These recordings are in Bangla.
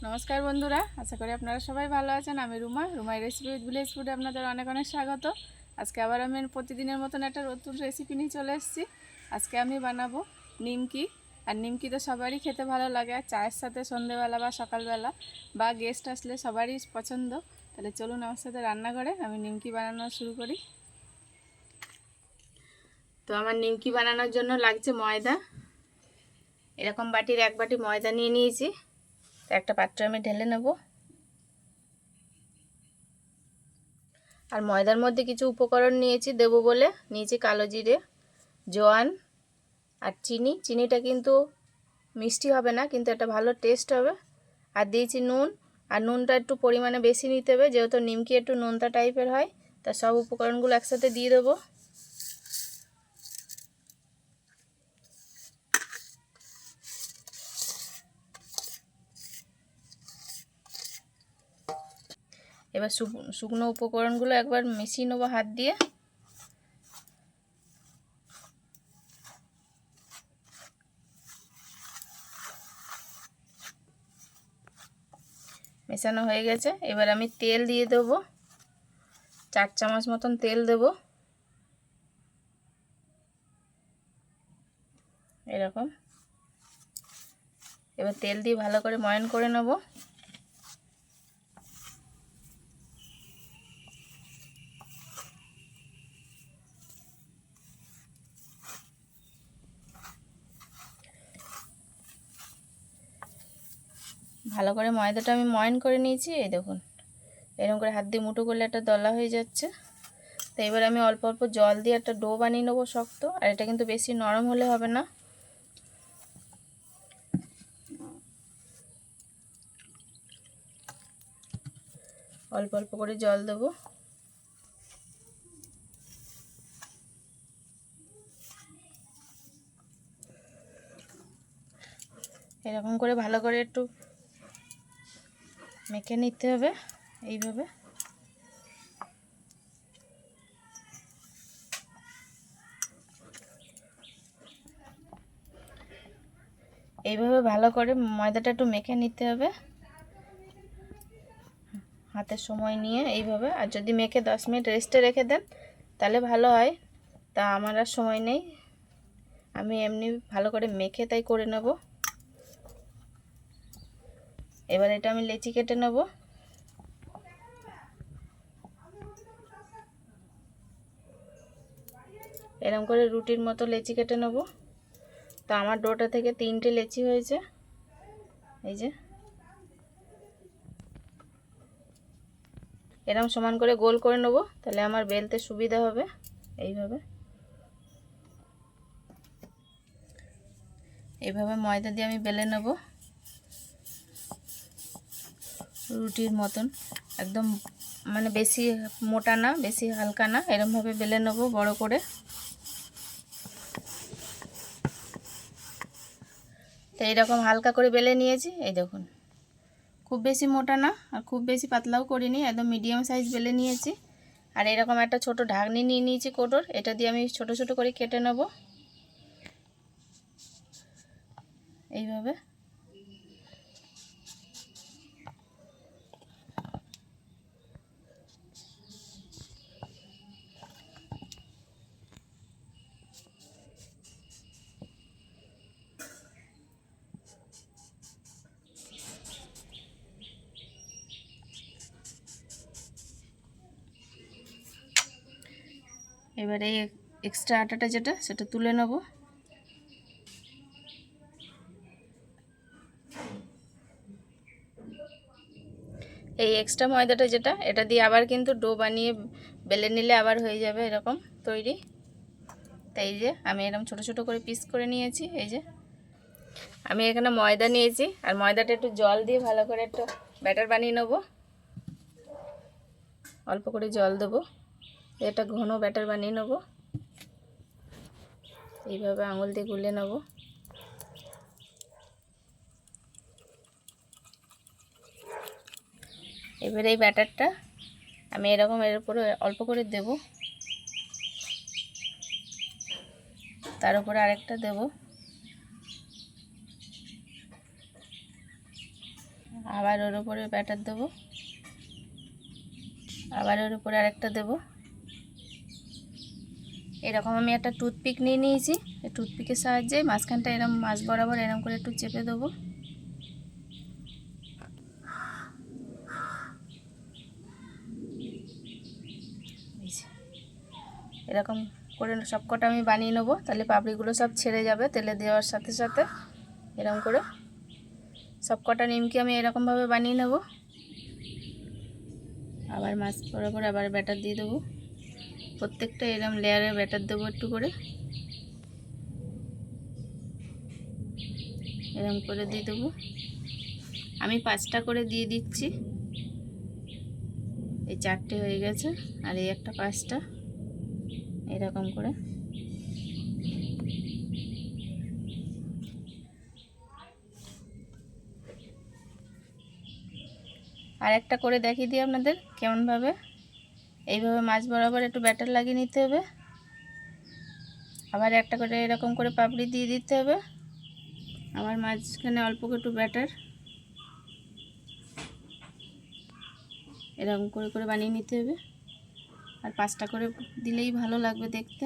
নমস্কার বন্ধুরা, আশা করি আপনারা সবাই ভালো আছেন। আমি রুমাই রেসিপি উইথ ভিলেজ ফুডে আপনাদের অনেক অনেক স্বাগত। আজকে আবার আমি প্রতিদিনের মতন একটা নতুন রেসিপি নিয়ে চলে এসেছি। আজকে আমি বানাবো নিমকি। আর নিমকি তো সবারই খেতে ভালো লাগে, আর চায়ের সাথে সন্ধেবেলা বা সকালবেলা বা গেস্ট আসলে সবারই পছন্দ। তাহলে চলুন আমার সাথে রান্নাঘরে আমি নিমকি বানানো শুরু করি। তো আমার নিমকি বানানোর জন্য লাগছে ময়দা। এরকম বাটির 1 বাটি ময়দা নিয়ে নিয়েছি। তো একটা পাত্রে আমি ঢেলে নেব। আর ময়দার মধ্যে কিছু উপকরণ নিয়েছি দেবো বলে। নিয়েছি কালো জিরে, জোয়ান আর চিনিটা কিন্তু মিষ্টি হবে না, কিন্তু একটা ভালো টেস্ট হবে। আর দিয়েছি নুন, আর নুনটা একটু পরিমাণে বেশি নিতে হবে, যেহেতু নিমকি একটু নোনতা টাইপের হয়। তা সব উপকরণগুলো একসাথে দিয়ে দেবো। এবার শুকনো উপকরণগুলো একবার মিশিয়ে নেবো হাত দিয়ে। মেশানো হয়ে গেছে। এবার আমি তেল দিয়ে দেবো, 4 চামচ মতন তেল দেবো এরকম। এবার তেল দিয়ে ভালো করে ময়ান করে নেব। ভালো করে ময়দাটা আমি ময়ান করে নিয়েছি। এই দেখুন, এরকম করে হাত দিয়ে মুঠো করলে একটা দলা হয়ে যাচ্ছে। তো এবার আমি অল্প অল্প জল দিয়ে একটা ডো বানিয়ে নেবো শক্ত। আর এটা কিন্তু বেশি নরম হলে হবে না। অল্প অল্প করে জল দেবো। এরকম করে ভালো করে একটু মেখে নিতে হবে এইভাবে। এইভাবে ভালো করে ময়দাটা একটু মেখে নিতে হবে হাতের সময় নিয়ে এইভাবে। আর যদি মেখে 10 মিনিট রেস্টে রেখে দেন তাহলে ভালো হয়। তা আমার আর সময় নেই, আমি এমনি ভালো করে মেখে তাই করে নেব। এবার এটা আমি লেচি কেটে নেব। এরকম করে রুটির মতো লেচি কেটে নেব। তো আমার ডোটা থেকে 3টে লেচি হয়েছে। এই যে এরকম সমান করে গোল করে নেব, তাহলে আমার বেলতে সুবিধা হবে। এইভাবে ময়দা দিয়ে আমি বেলে নেব রুটির মতন। একদম মানে বেশি মোটা না বেশি হালকা না, এরকমভাবে বেলে নেব বড় করে। তো এইরকম হালকা করে বেলে নিয়েছি। এই দেখুন, খুব বেশি মোটা না আর খুব বেশি পাতলাও করিনি, একদম মিডিয়াম সাইজ বেলে নিয়েছি। আর এরকম একটা ছোট ঢাকনি নিয়ে নিয়েছি কোটোর, এটা দিয়ে আমি ছোট ছোট করে কেটে নেব এইভাবে। এবারে এক্সট্রা আটাটা যেটা সেটা তুলে নেব। এই এক্সট্রা ময়দাটা যেটা, এটা দিয়ে আবার কিন্তু ডো বানিয়ে বেলে নিলে আবার হয়ে যাবে এরকম তৈরি। তাই যে আমি এরকম ছোট ছোট করে পিস করে নিয়েছি। এই যে আমি এখানে ময়দা নিয়েছি, আর ময়দাটা একটু জল দিয়ে ভালো করে একটু ব্যাটার বানিয়ে নেব। অল্প করে জল দেবো, এটা ঘন ব্যাটার বানিয়ে নেব। এইভাবে আঙুল দিয়ে গুলে নেব। এবারে এই ব্যাটারটা আমি এরকম এর উপরে অল্প করে দেব, তার উপরে আরেকটা দেব। আবার ওর উপরে ব্যাটার দেবো, আবার ওর উপরে আরেকটা দেবো। এরকম আমি একটা টুথপিক নিয়ে নিয়েছি, এই টুথপিকের সাহায্যে মাঝখানটা এরকম মাছ বরাবর এরকম করে একটু চেপে দেবো। এরকম করে সবকটা আমি বানিয়ে নেবো, তাহলে পাপড়িগুলো সব ছেড়ে যাবে তেলে দেওয়ার সাথে সাথে। এরকম করে সবকটা নিমকি আমি এরকমভাবে বানিয়ে নেব। আবার মাছ বরাবর আবার ব্যাটার দিয়ে দেবো, প্রত্যেকটা এরকম লেয়ারে ব্যাটার দেবো একটু করে, এরকম করে দিয়ে দেবো। আমি 5টা করে দিয়ে দিচ্ছি, এই 4টে হয়ে গেছে, আর এই একটা 5টা, এরকম করে। আর একটা করে দেখিয়ে দিই আপনাদের কেমনভাবে। এইভাবে মাছ বরাবর একটু ব্যাটার লাগিয়ে নিতে হবে, আবার একটা করে এরকম করে পাপড়ি দিয়ে দিতে হবে। আবার মাঝখানে অল্প একটু ব্যাটার এরকম করে করে বানিয়ে নিতে হবে। আর 5টা করে দিলেই ভালো লাগবে দেখতে।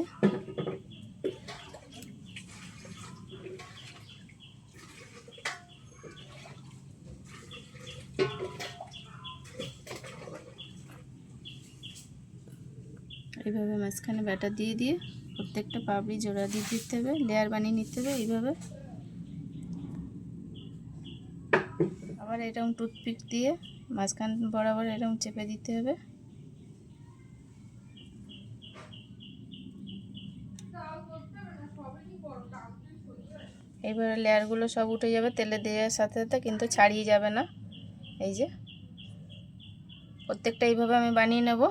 এইভাবে মাঝখানে ব্যাটার দিয়ে দিয়ে প্রত্যেকটা পাপড়ি জোড়া দিয়ে দিতে হবে, লেয়ার বানিয়ে নিতে হবে এইভাবে। আবার এরকম টুথপিক দিয়ে মাঝখান বরাবর এরকম চেপে দিতে হবে। এইবারে লেয়ারগুলো সব উঠে যাবে তেলে দেওয়ার সাথে সাথে, কিন্তু ছাড়িয়ে যাবে না। এই যে প্রত্যেকটা এইভাবে আমি বানিয়ে নেব।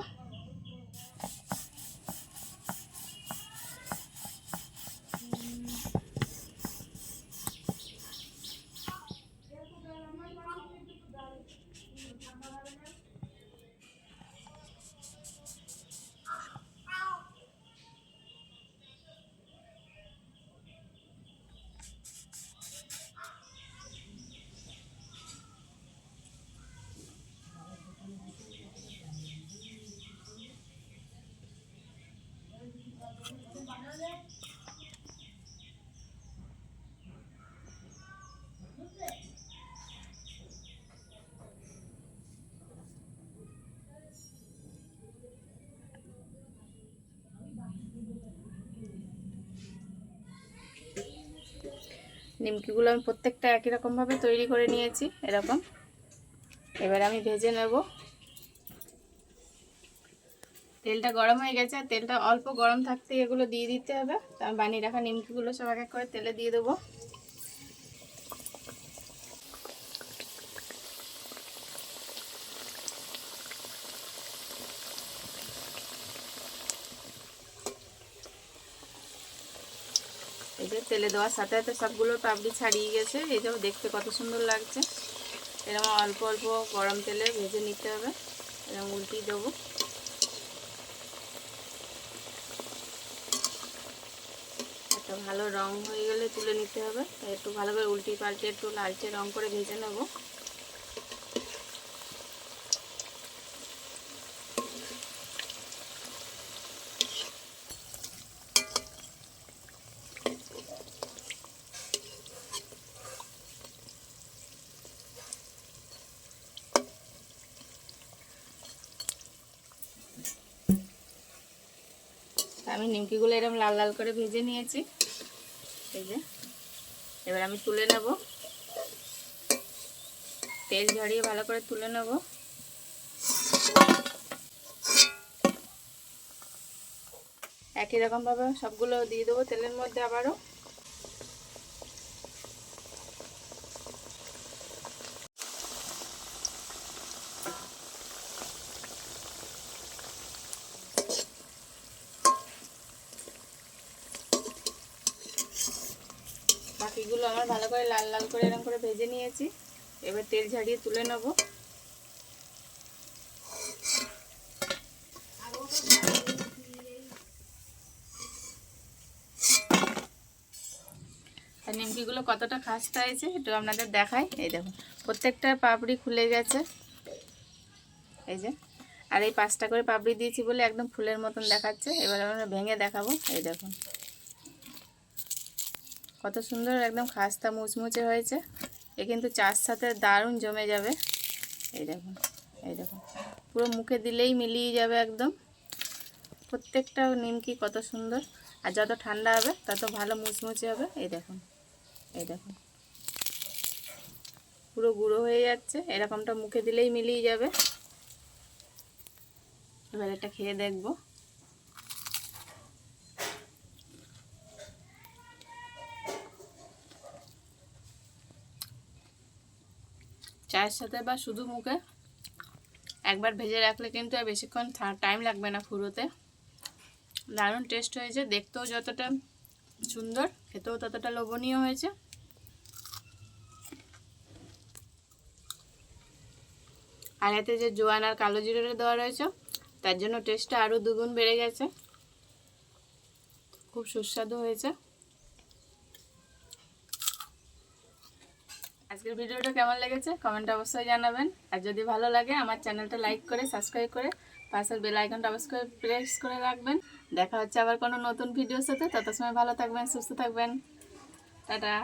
নিমকিগুলো আমি প্রত্যেকটা একই রকমভাবে তৈরি করে নিয়েছি এরকম। এবার আমি ভেজে নেব। তেলটা গরম হয়ে গেছে, আর তেলটা অল্প গরম থাকতে এগুলো দিয়ে দিতে হবে। তা আমি বানিয়ে রাখা নিমকিগুলো সব এক এক করে তেলে দিয়ে দেবো। এই যে তেলে দেওয়ার সাথে সাথে সবগুলো পাপড়ি ছাড়িয়ে গেছে, এই যে দেখতে কত সুন্দর লাগছে। এরকম অল্প অল্প গরম তেলে ভেজে নিতে হবে, এরকম উল্টিয়ে দেবো। একটা ভালো রং হয়ে গেলে তুলে নিতে হবে, একটু ভালো করে উল্টি পাল্টে একটু লালচে রং করে ভেজে নেব। আমি নিমকিগুলো এরকম লাল লাল করে ভেজে নিয়েছি। এই যে এবার আমি তুলে নেব, তেল ঝরিয়ে ভালো করে তুলে নেব। একই রকমভাবে সবগুলো দিয়ে দেবো তেলের মধ্যে আবারও। বাকিগুলো আমার ভালো করে লাল লাল করে এরকম করে ভেজে নিয়েছি। এবার তেল ঝাড়িয়ে তুলে নেব। আর নিমকিগুলো কতটা খাস্তা হয়েছে একটু আপনাদের দেখাই। এই দেখুন প্রত্যেকটা পাপড়ি খুলে গেছে, এই যে। আর এই 5টা করে পাপড়ি দিয়েছি বলে একদম ফুলের মতন দেখাচ্ছে। এবার আমরা ভেঙে দেখাবো। এই দেখুন কত সুন্দর একদম খাস্তা মুচমুচে হয়েছে। এ কিন্তু চার সাথে দারুণ জমে যাবে। এই দেখুন, এই দেখুন পুরো মুখে দিলেই মিলিয়ে যাবে একদম। প্রত্যেকটা নিমকি কত সুন্দর, আর যত ঠান্ডা হবে তত ভালো মুচমুচে হবে। এই দেখুন, এই দেখুন পুরো গুঁড়ো হয়ে যাচ্ছে, এরকমটা মুখে দিলেই মিলিয়ে যাবে। এবার এটা খেয়ে দেখবো। চায়ের সাথে বা শুধু মুখে একবার ভেজে রাখলে কিন্তু আর বেশিক্ষণ টাইম লাগবে না ফুরোতে। দারুণ টেস্ট হয়েছে, দেখতেও যতটা সুন্দর খেতেও ততটা লোভনীয় হয়েছে। আর এতে যে জোয়ান আর কালো জিরে দেওয়া রয়েছে তার জন্য টেস্টটা আরও দুগুণ বেড়ে গেছে, খুব সুস্বাদু হয়েছে। আজকের ভিডিওটা কেমন লেগেছে কমেন্টে অবশ্যই জানাবেন। আর যদি ভালো লাগে আমার চ্যানেলটা লাইক করে সাবস্ক্রাইব করে পাশের বেল আইকনটা অবশ্যই প্রেস করে রাখবেন। দেখা হচ্ছে আবার কোনো নতুন ভিডিওর সাথে। তত সময় ভালো থাকবেন, সুস্থ থাকবেন। টাটা।